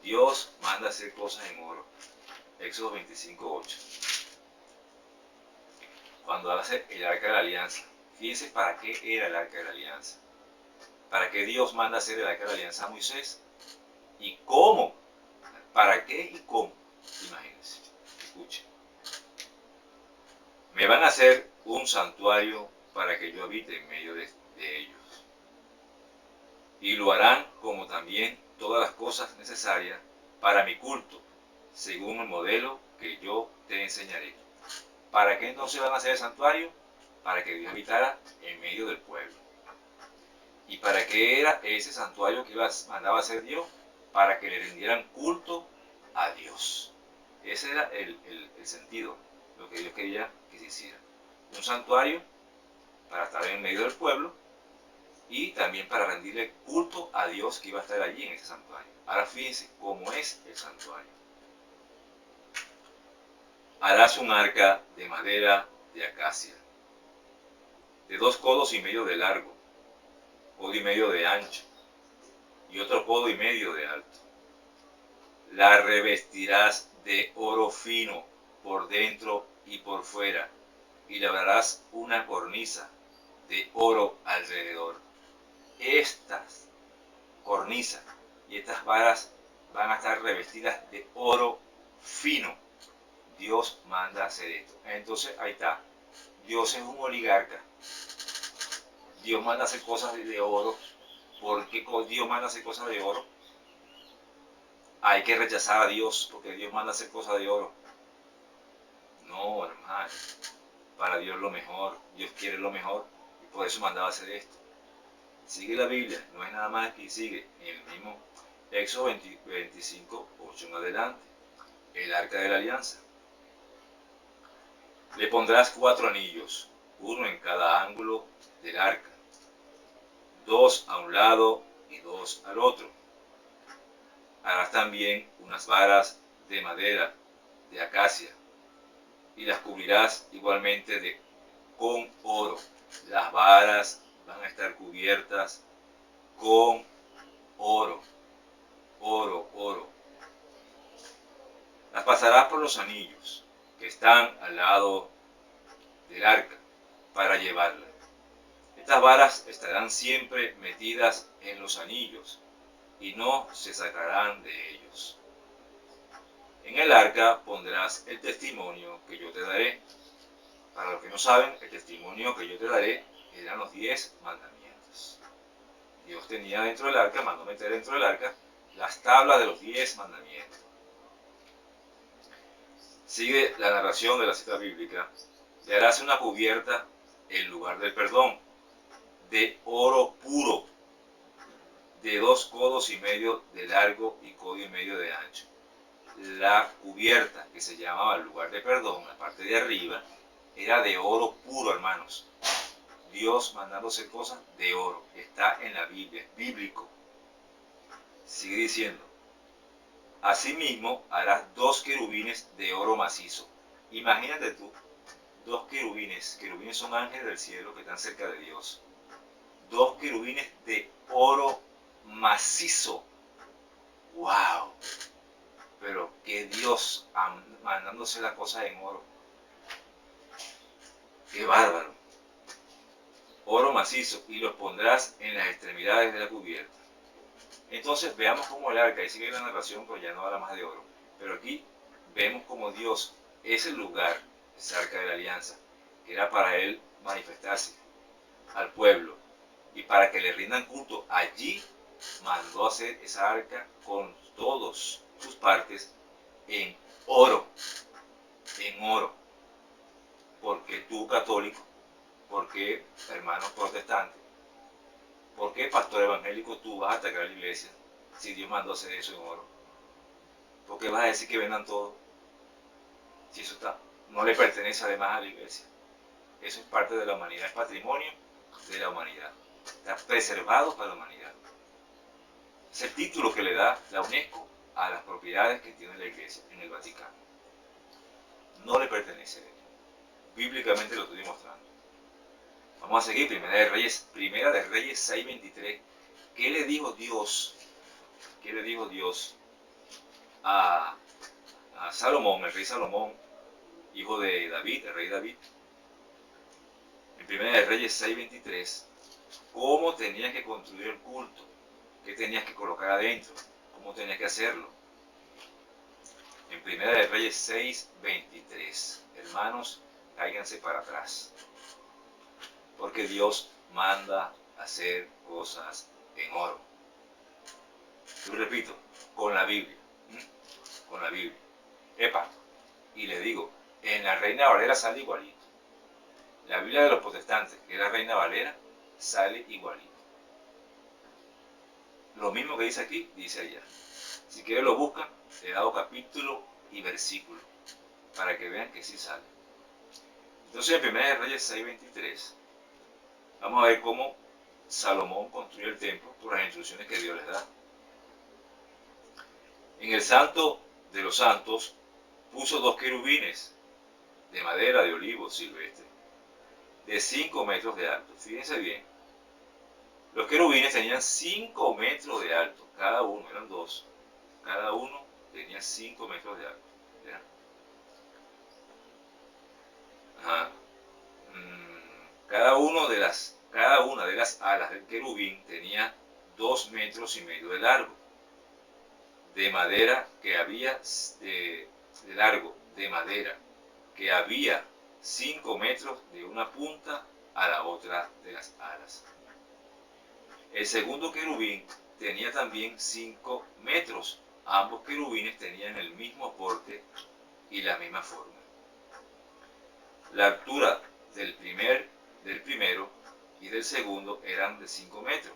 Dios manda a hacer cosas en oro. Éxodo 25:8. Cuando hace el arca de la alianza. Fíjense para qué era el arca de la alianza. ¿Para qué Dios manda a hacer el arca de la alianza a Moisés? ¿Y cómo? ¿Para qué y cómo? Imagínense. Escuchen. Me van a hacer un santuario para que yo habite en medio de ellos. Y lo harán como también todas las cosas necesarias para mi culto, según el modelo que yo te enseñaré. ¿Para qué entonces van a hacer el santuario? Para que Dios habitara en medio del pueblo. ¿Y para qué era ese santuario que mandaba hacer Dios? Para que le rindieran culto a Dios. Ese era el sentido. lo que Dios quería que se hiciera. Un santuario para estar en medio del pueblo y también para rendirle culto a Dios que iba a estar allí en ese santuario. Ahora fíjense cómo es el santuario. Harás un arca de madera de acacia, de 2 codos y medio de largo, codo y medio de ancho, y otro codo y medio de alto. La revestirás de oro fino por dentro y por fuera, y labrarás una cornisa de oro alrededor. Estas cornisas y estas varas van a estar revestidas de oro fino. Dios manda hacer esto. Entonces ahí está. Dios es un oligarca. Dios manda hacer cosas de oro. ¿Por qué Dios manda hacer cosas de oro? Hay que rechazar a Dios porque Dios manda hacer cosas de oro. No, hermano. Para Dios lo mejor. Dios quiere lo mejor. Y por eso mandaba hacer esto. Sigue la Biblia. No es nada más que sigue en el mismo Éxodo 25, 8 en adelante. El arca de la alianza. Le pondrás 4 anillos, uno en cada ángulo del arca, 2 a un lado y 2 al otro. Harás también unas varas de madera de acacia y las cubrirás igualmente con oro. Las varas van a estar cubiertas con oro, oro, oro. Las pasarás por los anillos que están al lado del arca para llevarla. Estas varas estarán siempre metidas en los anillos y no se sacarán de ellos. En el arca pondrás el testimonio que yo te daré. Para los que no saben, el testimonio que yo te daré eran los 10 mandamientos. Dios tenía dentro del arca, mandó meter dentro del arca las tablas de los 10 mandamientos. Sigue la narración de la cita bíblica. Le harás una cubierta en lugar del perdón, de oro puro, de 2 codos y medio de largo y codo y medio de ancho. La cubierta, que se llamaba el lugar de perdón, la parte de arriba, era de oro puro, hermanos. Dios mandándose cosas de oro. Está en la Biblia, es bíblico. Sigue diciendo. Asimismo, harás 2 querubines de oro macizo. Imagínate tú, 2 querubines. Querubines son ángeles del cielo que están cerca de Dios. 2 querubines de oro macizo. ¡Wow! Pero que Dios mandándose la cosa en oro. ¡Qué bárbaro! Oro macizo, y los pondrás en las extremidades de la cubierta. Entonces veamos cómo el arca, ahí sigue la narración, pero ya no habla más de oro. Pero aquí vemos como Dios, ese lugar, esa arca de la alianza, que era para él manifestarse al pueblo y para que le rindan culto, allí mandó hacer esa arca con todas sus partes en oro, en oro. Porque tú católico, porque hermanos protestantes, porque pastor evangélico tú vas a atacar a la iglesia si Dios mandó hacer eso en oro? ¿Por qué vas a decir que vendan todo? Si eso no le pertenece además a la iglesia. Eso es parte de la humanidad, es patrimonio de la humanidad. Está preservado para la humanidad. Es el título que le da la UNESCO a las propiedades que tiene la iglesia en el Vaticano. No le pertenece a él. Bíblicamente lo estoy demostrando. Vamos a seguir, Primera de Reyes 6:23. ¿Qué le dijo Dios? ¿Qué le dijo Dios a Salomón, el rey Salomón, hijo de David, el rey David? En Primera de Reyes 6:23, ¿cómo tenías que construir el culto? ¿Qué tenías que colocar adentro? ¿Cómo tenías que hacerlo? En Primera de Reyes 6:23, hermanos, cáiganse para atrás. Porque Dios manda hacer cosas en oro. Yo repito, con la Biblia. Con la Biblia. Epa, y le digo, en la Reina Valera sale igualito. La Biblia de los protestantes, que es la Reina Valera, sale igualito. Lo mismo que dice aquí, dice allá. Si quieren lo buscan, le he dado capítulo y versículo, para que vean que sí sale. Entonces en 1 Reyes 6:23 vamos a ver cómo Salomón construye el templo por las instrucciones que Dios les da. En el Santo de los Santos puso 2 querubines de madera de olivo silvestre, de 5 metros de alto. Fíjense bien, los querubines tenían 5 metros de alto, cada uno, eran 2, cada uno tenía 5 metros de alto. ¿Ya? Ajá. Cada una de las alas del querubín tenía 2,5 metros de largo, de madera que había, de largo, de madera, que había 5 metros de una punta a la otra de las alas. El segundo querubín tenía también 5 metros. Ambos querubines tenían el mismo aporte y la misma forma. La altura del primero y del segundo eran de 5 metros.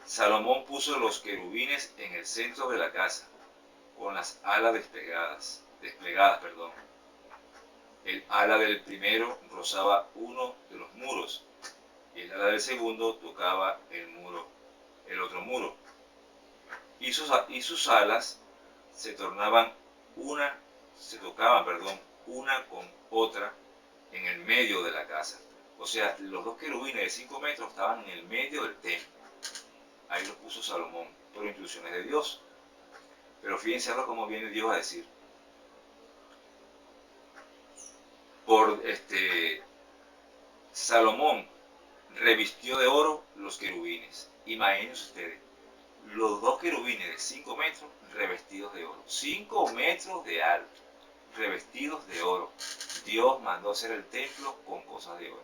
Salomón puso los querubines en el centro de la casa, con las alas desplegadas. El ala del primero rozaba uno de los muros y el ala del segundo tocaba el otro muro. Y sus alas se tocaban una con otra en el medio de la casa. O sea, los 2 querubines de 5 metros estaban en el medio del templo. Ahí los puso Salomón por instrucciones de Dios. Pero fíjense ahora cómo viene Dios a decir. Salomón revistió de oro los querubines. Imagínense ustedes, los 2 querubines de 5 metros revestidos de oro. 5 metros de alto, revestidos de oro. Dios mandó hacer el templo con cosas de oro,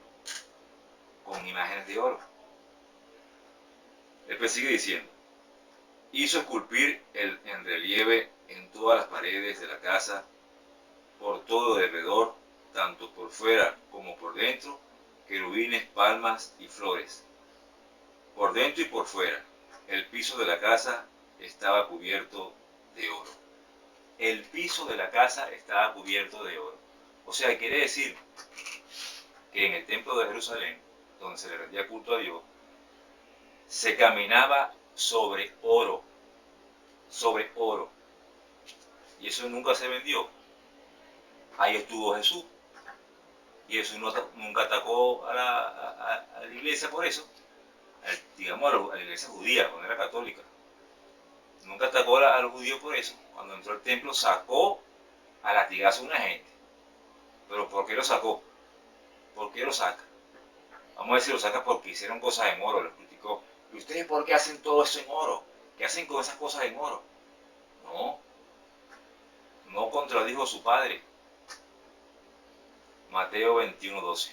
con imágenes de oro. Después sigue diciendo, hizo esculpir en relieve en todas las paredes de la casa, por todo alrededor, tanto por fuera como por dentro, querubines, palmas y flores. Por dentro y por fuera, el piso de la casa estaba cubierto de oro. El piso de la casa estaba cubierto de oro. O sea, quiere decir que en el templo de Jerusalén, donde se le rendía culto a Dios, se caminaba sobre oro. Sobre oro. Y eso nunca se vendió. Ahí estuvo Jesús. Y Jesús nunca atacó a la iglesia por eso. Digamos a la iglesia judía, cuando era católica. Nunca atacó a los judíos por eso. Cuando entró al templo sacó a latigazo a una gente. ¿Pero por qué lo sacó? ¿Por qué lo saca? Vamos a ver si lo saca porque hicieron cosas en oro, lo criticó. ¿Y ustedes por qué hacen todo eso en oro? ¿Qué hacen con esas cosas en oro? No contradijo a su padre. Mateo 21:12.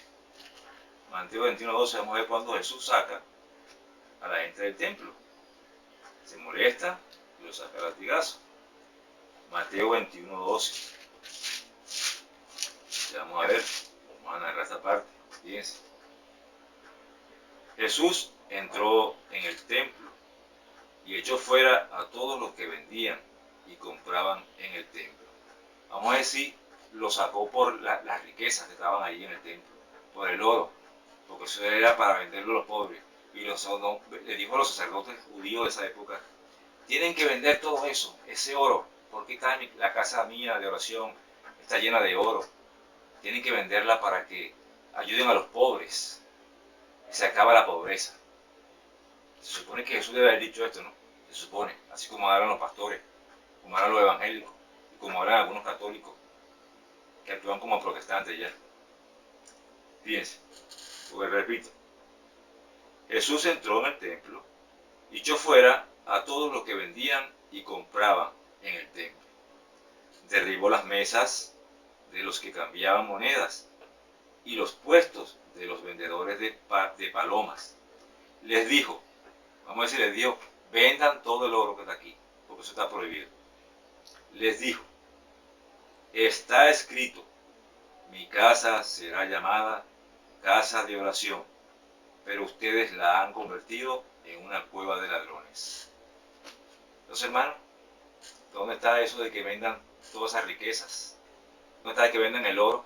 Mateo 21:12, vamos a ver cuando Jesús saca a la gente del templo. Se molesta y lo saca a latigazo. Mateo 21:12. Vamos a ver, vamos a narrar esta parte. Fíjense. Jesús entró en el templo y echó fuera a todos los que vendían y compraban en el templo. Vamos a decir, lo sacó por las riquezas que estaban allí en el templo, por el oro, porque eso era para venderlo a los pobres. Y le dijo a los sacerdotes judíos de esa época, tienen que vender todo eso, ese oro, porque la casa mía de oración está llena de oro. Tienen que venderla para que ayuden a los pobres. Se acaba la pobreza. Se supone que Jesús debe haber dicho esto, ¿no? Se supone, así como hablan los pastores, como hablan los evangélicos, y como hablan algunos católicos, que actúan como protestantes ya. Fíjense, porque repito, Jesús entró en el templo y echó fuera a todos los que vendían y compraban en el templo. Derribó las mesas de los que cambiaban monedas y los puestos de los vendedores de palomas. Les dijo, les dijo, vendan todo el oro que está aquí, porque eso está prohibido. Les dijo, está escrito, mi casa será llamada casa de oración, pero ustedes la han convertido en una cueva de ladrones. Entonces, hermano, ¿dónde está eso de que vendan todas esas riquezas? ¿Dónde está de que vendan el oro?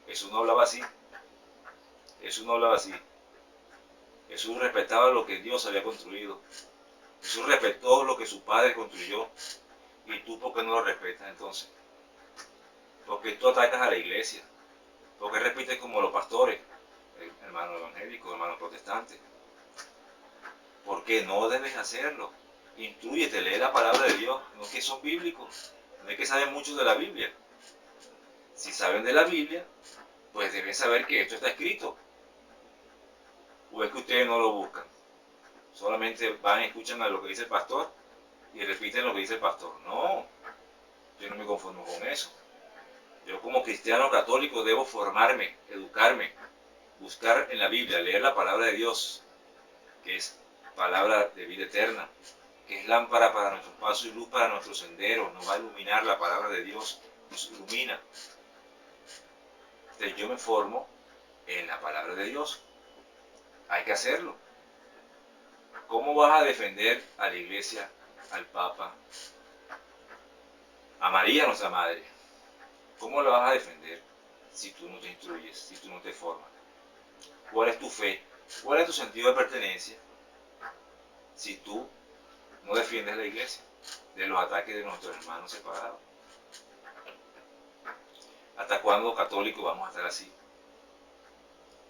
Jesús no hablaba así. Jesús no hablaba así. Jesús respetaba lo que Dios había construido. Jesús respetó lo que su Padre construyó. ¿Y tú por qué no lo respetas entonces? Porque tú atacas a la iglesia. Porque repites como los pastores, hermanos evangélicos, hermanos protestantes. Porque no debes hacerlo. Instrúyete, lee la palabra de Dios. No es que son bíblicos. No es que saben mucho de la Biblia. Si saben de la Biblia, pues deben saber que esto está escrito. ¿O es que ustedes no lo buscan? Solamente van y escuchan a lo que dice el pastor y repiten lo que dice el pastor. No, yo no me conformo con eso. Yo como cristiano católico debo formarme, educarme, buscar en la Biblia, leer la palabra de Dios, que es palabra de vida eterna, que es lámpara para nuestros pasos y luz para nuestros senderos. Nos va a iluminar la palabra de Dios, nos ilumina. Entonces yo me formo en la palabra de Dios. Hay que hacerlo. ¿Cómo vas a defender a la iglesia, al Papa, a María, nuestra Madre? ¿Cómo la vas a defender si tú no te instruyes, si tú no te formas? ¿Cuál es tu fe? ¿Cuál es tu sentido de pertenencia si tú no defiendes la iglesia de los ataques de nuestros hermanos separados? ¿Hasta cuándo, católicos, vamos a estar así?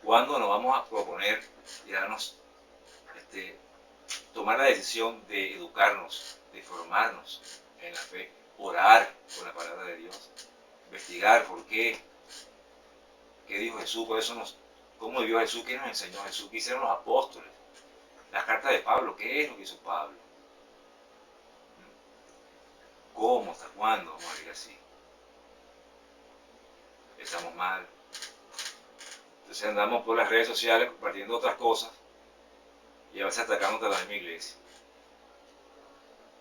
¿Cuándo nos vamos a proponer y darnos, tomar la decisión de educarnos, de formarnos en la fe, orar por la palabra de Dios, investigar por qué dijo Jesús, cómo vivió Jesús, qué nos enseñó Jesús, qué hicieron los apóstoles, las cartas de Pablo, qué es lo que hizo Pablo? ¿Cómo? ¿Hasta cuándo vamos a vivir así? Estamos mal. Entonces andamos por las redes sociales compartiendo otras cosas y a veces atacando a la misma iglesia.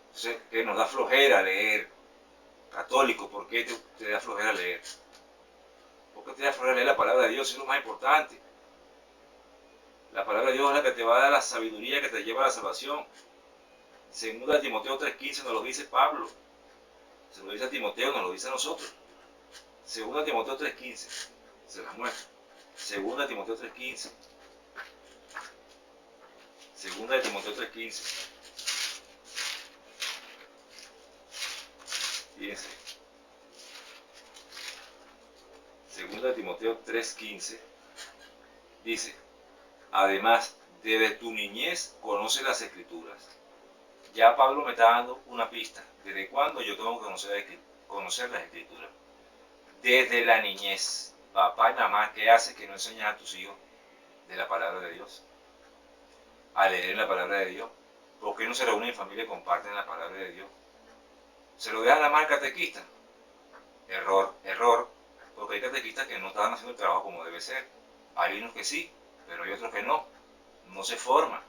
Entonces, que nos da flojera leer. Católico, ¿por qué te da flojera leer? ¿Por qué te da flojera leer la palabra de Dios? Es lo más importante. La palabra de Dios es la que te va a dar la sabiduría que te lleva a la salvación. Segunda Timoteo 3:15 nos lo dice Pablo. Se lo dice a Timoteo, nos lo dice a nosotros. Segunda Timoteo 3:15. Se las muestra. Segunda Timoteo 3:15. Segunda de Timoteo 3:15. Fíjense. Segunda de Timoteo 3:15 dice: además, desde tu niñez conoce las escrituras. Ya Pablo me está dando una pista. ¿Desde cuándo yo tengo que conocer las escrituras? Desde la niñez. Papá y mamá, ¿qué haces que no enseñas a tus hijos de la palabra de Dios? A leer la palabra de Dios. ¿Por qué no se reúnen en familia y comparten la palabra de Dios? ¿Se lo dejan a la mano al catequista? Error, error. Porque hay catequistas que no estaban haciendo el trabajo como debe ser. Hay unos que sí, pero hay otros que no. No se forman.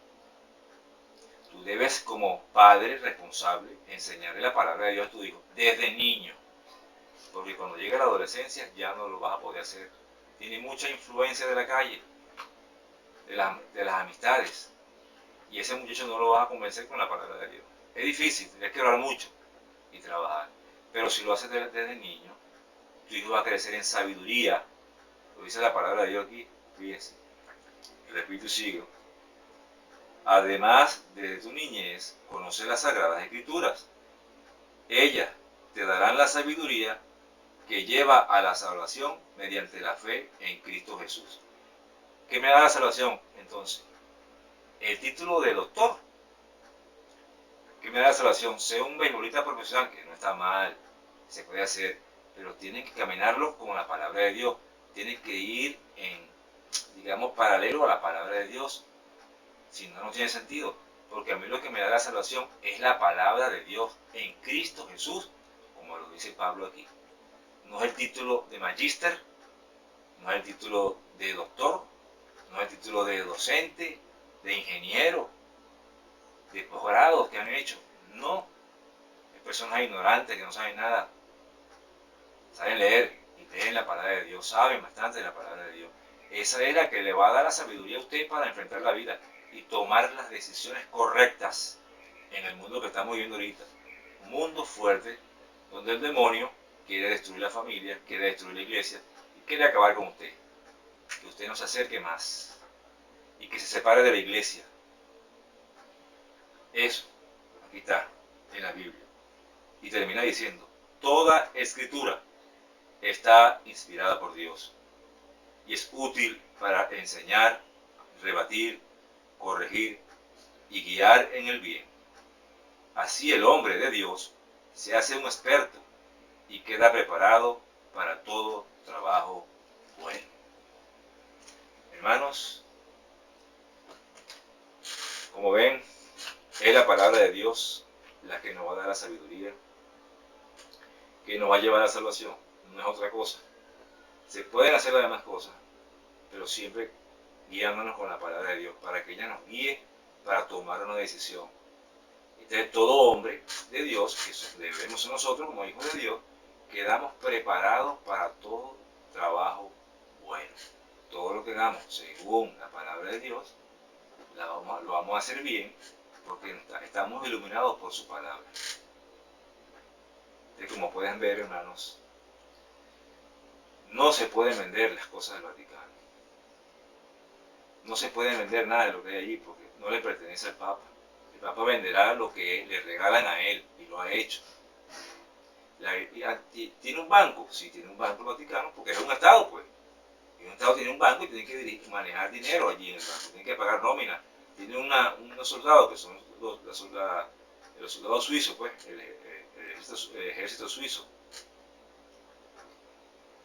Tú debes, como padre responsable, enseñarle la palabra de Dios a tu hijo desde niño. Porque cuando llegue la adolescencia ya no lo vas a poder hacer. Tiene mucha influencia de la calle, de las amistades. Y ese muchacho no lo vas a convencer con la palabra de Dios. Es difícil, tienes que orar mucho y trabajar. Pero si lo haces desde niño, tu hijo va a crecer en sabiduría. Lo dice la palabra de Dios aquí, fíjense. Repito y sigo. Además, desde tu niñez, conoce las sagradas escrituras. Ellas te darán la sabiduría que lleva a la salvación mediante la fe en Cristo Jesús. ¿Qué me da la salvación entonces? El título de doctor. ¿Qué me da la salvación? Ser un beisbolista profesional, que no está mal, se puede hacer, pero tienen que caminarlo con la palabra de Dios. Tienen que ir en, digamos, paralelo a la palabra de Dios. Si no, no tiene sentido. Porque a mí lo que me da la salvación es la palabra de Dios en Cristo Jesús, como lo dice Pablo aquí. No es el título de magíster, no es el título de doctor, no es el título de docente, de ingeniero, de posgrados que han hecho. No. Hay personas ignorantes que no saben nada. Saben leer y leen la palabra de Dios, saben bastante de la palabra de Dios. Esa es la que le va a dar la sabiduría a usted para enfrentar la vida y tomar las decisiones correctas en el mundo que estamos viviendo ahorita. Un mundo fuerte donde el demonio quiere destruir la familia, quiere destruir la iglesia y quiere acabar con usted, que usted no se acerque más y que se separe de la iglesia. Eso, aquí está, en la Biblia. Y termina diciendo, toda escritura está inspirada por Dios y es útil para enseñar, rebatir, corregir y guiar en el bien. Así el hombre de Dios se hace un experto y queda preparado para todo trabajo bueno. Hermanos, como ven, es la palabra de Dios la que nos va a dar la sabiduría, que nos va a llevar a la salvación, no es otra cosa. Se pueden hacer las demás cosas, pero siempre guiándonos con la palabra de Dios, para que ella nos guíe para tomar una decisión. Entonces, todo hombre de Dios, que debemos ser nosotros como hijos de Dios, quedamos preparados para todo trabajo bueno. Todo lo que hagamos según la palabra de Dios, lo vamos a hacer bien, porque estamos iluminados por su palabra. Entonces, como pueden ver, hermanos, no se pueden vender las cosas del Vaticano. No se puede vender nada de lo que hay allí, porque no le pertenece al Papa. El Papa venderá lo que le regalan a él, y lo ha hecho. ¿Tiene un banco? Sí, tiene un banco el Vaticano, porque es un Estado, pues. Y un Estado tiene un banco y tiene que manejar dinero allí en el banco, tiene que pagar nómina. Tiene unos soldados que son los soldados suizos, pues, el ejército suizo.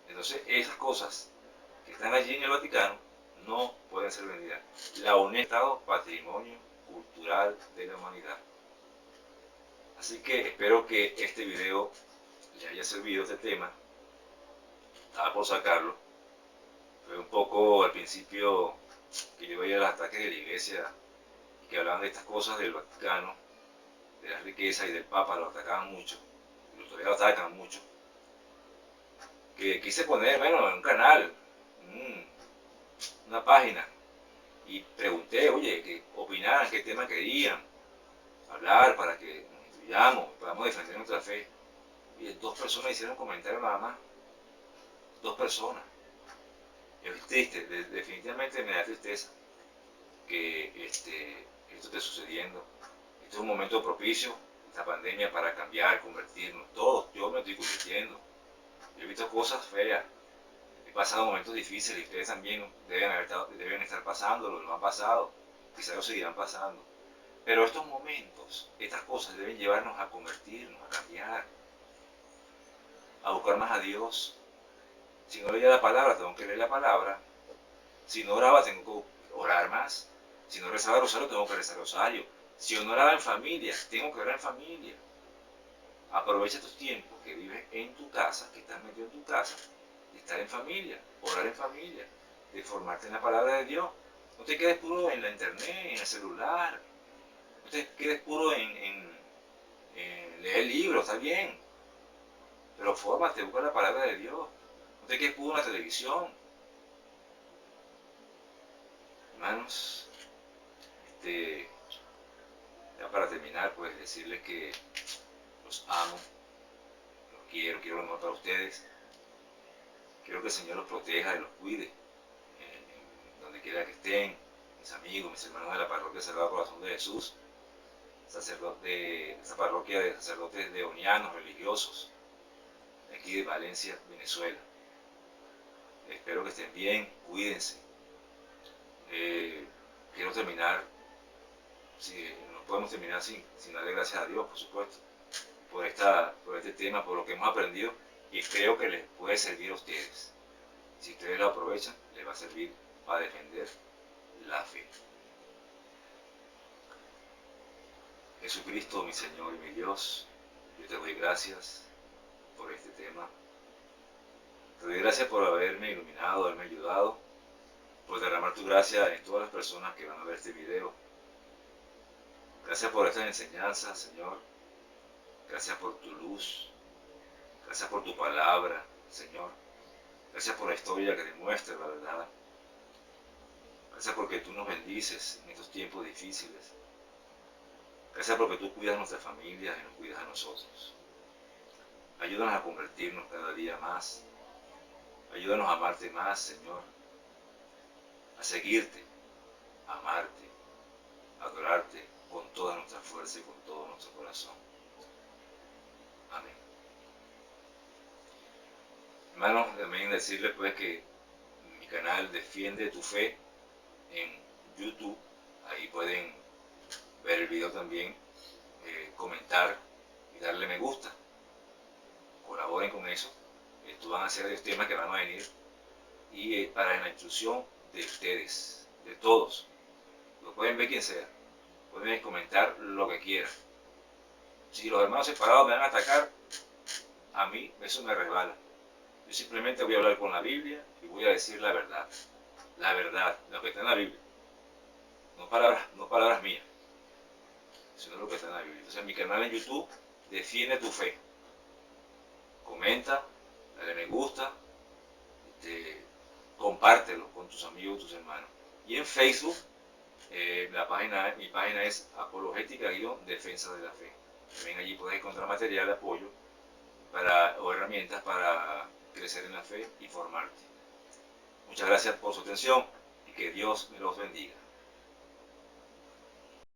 Entonces, esas cosas que están allí en el Vaticano no pueden ser vendidas. La UNESCO ha Estado patrimonio cultural de la humanidad. Así que espero que este video le haya servido este tema. Estaba por sacarlo. Fue un poco al principio que yo veía los ataques de la iglesia que hablaban de estas cosas del Vaticano, de la riqueza y del Papa, lo atacaban mucho. Los todavía lo atacan mucho. Que quise poner, bueno, en un canal, una página, y pregunté, oye, que opinaran, qué tema querían hablar para que nos instruyamos, podamos defender nuestra fe. Y 2 personas hicieron comentarios nada más. 2 personas. Es triste, definitivamente me da tristeza que esto esté sucediendo. Este es un momento propicio, esta pandemia, para cambiar, convertirnos. Todos, yo me estoy convirtiendo. Yo he visto cosas feas. He pasado momentos difíciles y ustedes también deben estar pasándolo, lo han pasado. Quizás lo seguirán pasando. Pero estos momentos, estas cosas deben llevarnos a convertirnos, a cambiar, a buscar más a Dios. Si no leía la palabra, tengo que leer la palabra. Si no oraba, tengo que orar más. Si no rezaba rosario, tengo que rezar rosario. Si no oraba en familia, tengo que orar en familia. Aprovecha estos tiempos que vives en tu casa, que estás metido en tu casa, de estar en familia, orar en familia, de formarte en la palabra de Dios. No te quedes puro en la internet, en el celular. No te quedes puro en leer libros, está bien. Pero fórmate, busca la palabra de Dios. No te quedes puro en la televisión. Hermanos, ya para terminar, pues decirles que los amo, los quiero lo mejor para ustedes. Quiero que el Señor los proteja y los cuide, donde quiera que estén, mis amigos, mis hermanos de la parroquia Sagrado Corazón de Jesús, esa parroquia de sacerdotes leonianos, religiosos, de aquí de Valencia, Venezuela. Espero que estén bien, cuídense. Quiero terminar, no podemos terminar sin darle gracias a Dios, por supuesto, por este tema, por lo que hemos aprendido, y creo que les puede servir a ustedes. Si ustedes lo aprovechan, les va a servir para defender la fe. Jesucristo, mi Señor y mi Dios, yo te doy gracias por este tema. Te doy gracias por haberme iluminado, haberme ayudado, por derramar tu gracia en todas las personas que van a ver este video. Gracias por estas enseñanzas, Señor. Gracias por tu luz. Gracias por tu palabra, Señor. Gracias por la historia que demuestra la verdad. Gracias porque tú nos bendices en estos tiempos difíciles. Gracias porque tú cuidas a nuestras familias y nos cuidas a nosotros. Ayúdanos a convertirnos cada día más. Ayúdanos a amarte más, Señor, a seguirte, a amarte, a adorarte con toda nuestra fuerza y con todo nuestro corazón. Amén. Hermanos, también decirles pues que mi canal Defiende tu Fe en YouTube, ahí pueden ver el video también, comentar y darle me gusta. Colaboren con eso. Estos van a ser los temas que van a venir y para la instrucción de ustedes, de todos. Lo pueden ver quien sea. Pueden comentar lo que quieran. Si los hermanos separados me van a atacar, a mí eso me resbala. Yo simplemente voy a hablar con la Biblia y voy a decir la verdad, lo que está en la Biblia. No palabras mías, sino lo que está en la Biblia. Entonces, en mi canal en YouTube, Defiende tu Fe. Comenta, dale me gusta, compártelo con tus amigos, tus hermanos. Y en Facebook, mi página es Apologética-Defensa de la Fe. También allí puedes encontrar material de apoyo o herramientas para crecer en la fe y formarte. Muchas gracias por su atención y que Dios me los bendiga.